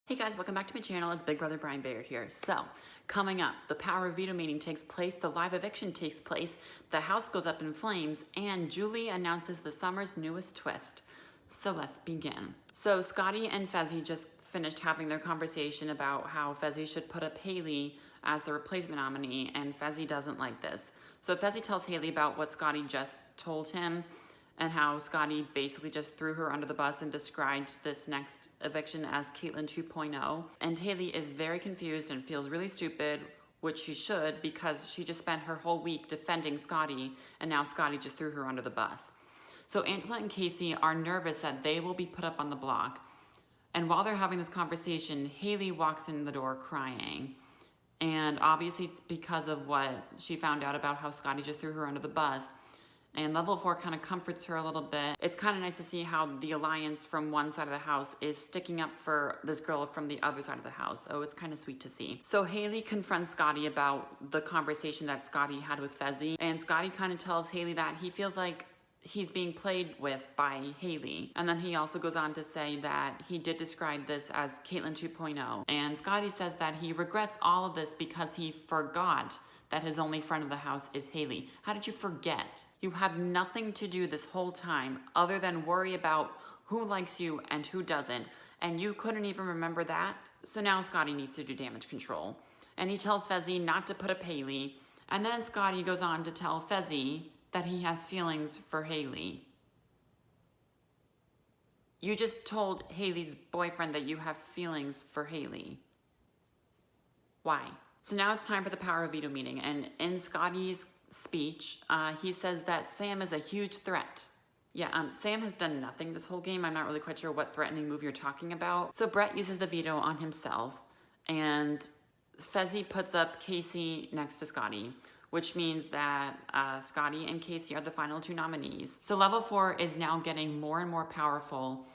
Hey guys, welcome back to my channel. It's Big Brother Brian Bayard here. So, coming up, the Power of Veto meeting takes place, the live eviction takes place, the house goes up in flames, and Julie announces the summer's newest twist. So let's begin. So Scotty and Fezzi just finished having their conversation about how Fezzi should put up Haley as the replacement nominee, and Fezzi doesn't like this. So Fezzi tells Haley about what Scotty just told him, and how Scotty basically just threw her under the bus and described this next eviction as Caitlyn 2.0. And Haley is very confused and feels really stupid, which she should, because she just spent her whole week defending Scotty, and now Scotty just threw her under the bus. So Angela and Casey are nervous that they will be put up on the block. And while they're having this conversation, Haley walks in the door crying. And obviously it's because of what she found out about how Scotty just threw her under the bus. And level 4 kind of comforts her a little bit. It's kind of nice to see how the alliance from one side of the house is sticking up for this girl from the other side of the house. So it's kind of sweet to see. So Haley confronts Scotty about the conversation that Scotty had with Fezzi. And Scotty kind of tells Haley that he feels like he's being played with by Haley. And then he also goes on to say that he did describe this as Caitlyn 2.0. And Scotty says that he regrets all of this because he forgot that his only friend of the house is Haley. How did you forget? You have nothing to do this whole time other than worry about who likes you and who doesn't, and you couldn't even remember that? So now Scotty needs to do damage control. And he tells Fezzi not to put up Haley, and then Scotty goes on to tell Fezzi that he has feelings for Haley. You just told Haley's boyfriend that you have feelings for Haley. Why? So now it's time for the Power of Veto meeting, and in Scotty's speech, he says that Sam is a huge threat. Yeah, Sam has done nothing this whole game. I'm not really quite sure what threatening move you're talking about. So Brett uses the veto on himself, and Fezzi puts up Casey next to Scotty, which means that Scotty and Casey are the final two nominees. So level 4 is now getting more and more powerful,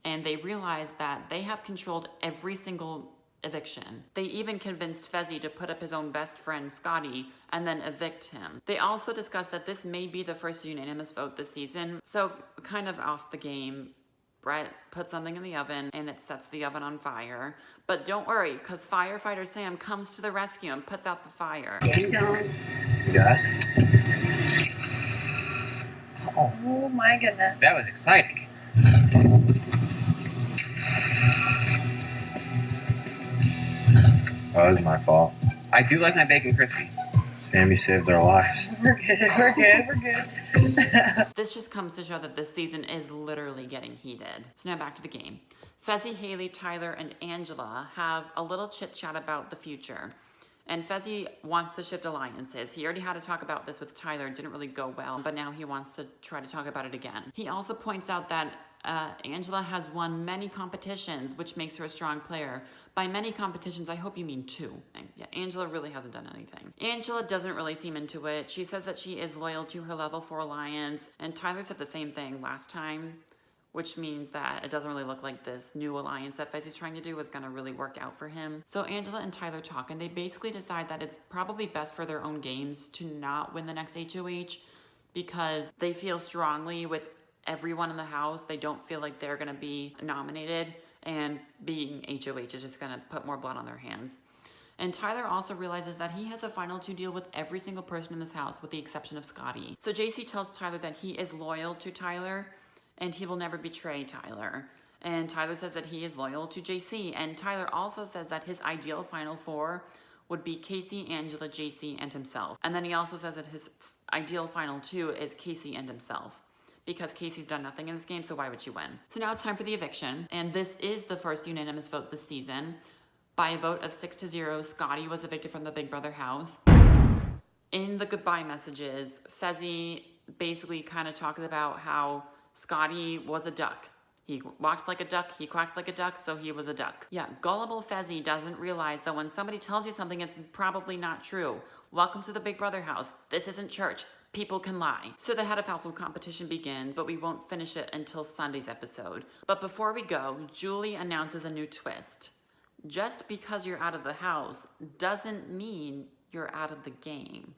and they realize that they have controlled every single eviction. They even convinced Fezzi to put up his own best friend, Scotty, and then evict him. They also discussed that this may be the first unanimous vote this season. So kind of off the game, Brett puts something in the oven and it sets the oven on fire. But don't worry, because firefighter Sam comes to the rescue and puts out the fire. Yeah. Oh my goodness. That was exciting. Oh, it was my fault. I do like my bacon crispy. Sammy saved our lives. We're good. This just comes to show that this season is literally getting heated. So now back to the game. Fezzi, Haley, Tyler, and Angela have a little chit chat about the future. And Fezzi wants to shift alliances. He already had to talk about this with Tyler. It didn't really go well, but now he wants to try to talk about it again. He also points out that Angela has won many competitions, which makes her a strong player. By many competitions, I hope you mean 2. And yeah, Angela really hasn't done anything. Angela doesn't really seem into it. She says that she is loyal to her level 4 alliance, and Tyler said the same thing last time, which means that it doesn't really look like this new alliance that Fezzi's trying to do is gonna really work out for him. So Angela and Tyler talk, and they basically decide that it's probably best for their own games to not win the next HOH, because they feel strongly with everyone in the house. They don't feel like they're gonna be nominated, and being HOH is just gonna put more blood on their hands. And Tyler also realizes that he has a final 2 deal with every single person in this house, with the exception of Scotty. So JC tells Tyler that he is loyal to Tyler, and he will never betray Tyler. And Tyler says that he is loyal to JC, and Tyler also says that his ideal final 4 would be Casey, Angela, JC, and himself. And then he also says that his ideal final 2 is Casey and himself, because Casey's done nothing in this game, so why would she win? So now it's time for the eviction, and this is the first unanimous vote this season. By a vote of 6-0, Scotty was evicted from the Big Brother house. In the goodbye messages, Fezzi basically kind of talks about how Scotty was a duck. He walked like a duck, he quacked like a duck, so he was a duck. Yeah, gullible Fezzi doesn't realize that when somebody tells you something, it's probably not true. Welcome to the Big Brother house. This isn't church. People can lie. So the head of household competition begins, but we won't finish it until Sunday's episode. But before we go, Julie announces a new twist. Just because you're out of the house doesn't mean you're out of the game.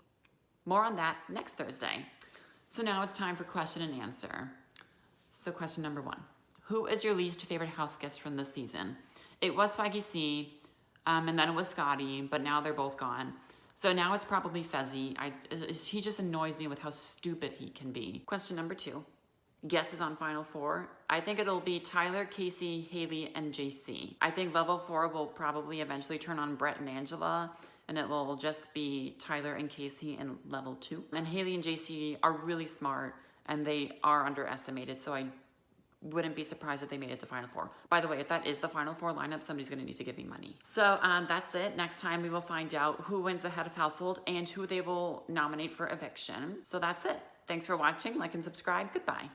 More on that next Thursday. So now it's time for question and answer. So question number 1. Who is your least favorite house guest from this season? It was Swaggy C, and then it was Scotty, but now they're both gone. So now it's probably Fezzy. He just annoys me with how stupid he can be. Question number 2. Guesses on Final Four. I think it'll be Tyler, Casey, Haley, and JC. I think level 4 will probably eventually turn on Brett and Angela, and it will just be Tyler and Casey in level 2. And Haley and JC are really smart, and they are underestimated, so I wouldn't be surprised if they made it to Final Four. By the way, if that is the Final Four lineup, somebody's going to need to give me money. So that's it. Next time we will find out who wins the head of household and who they will nominate for eviction. So that's it. Thanks for watching. Like and subscribe. Goodbye.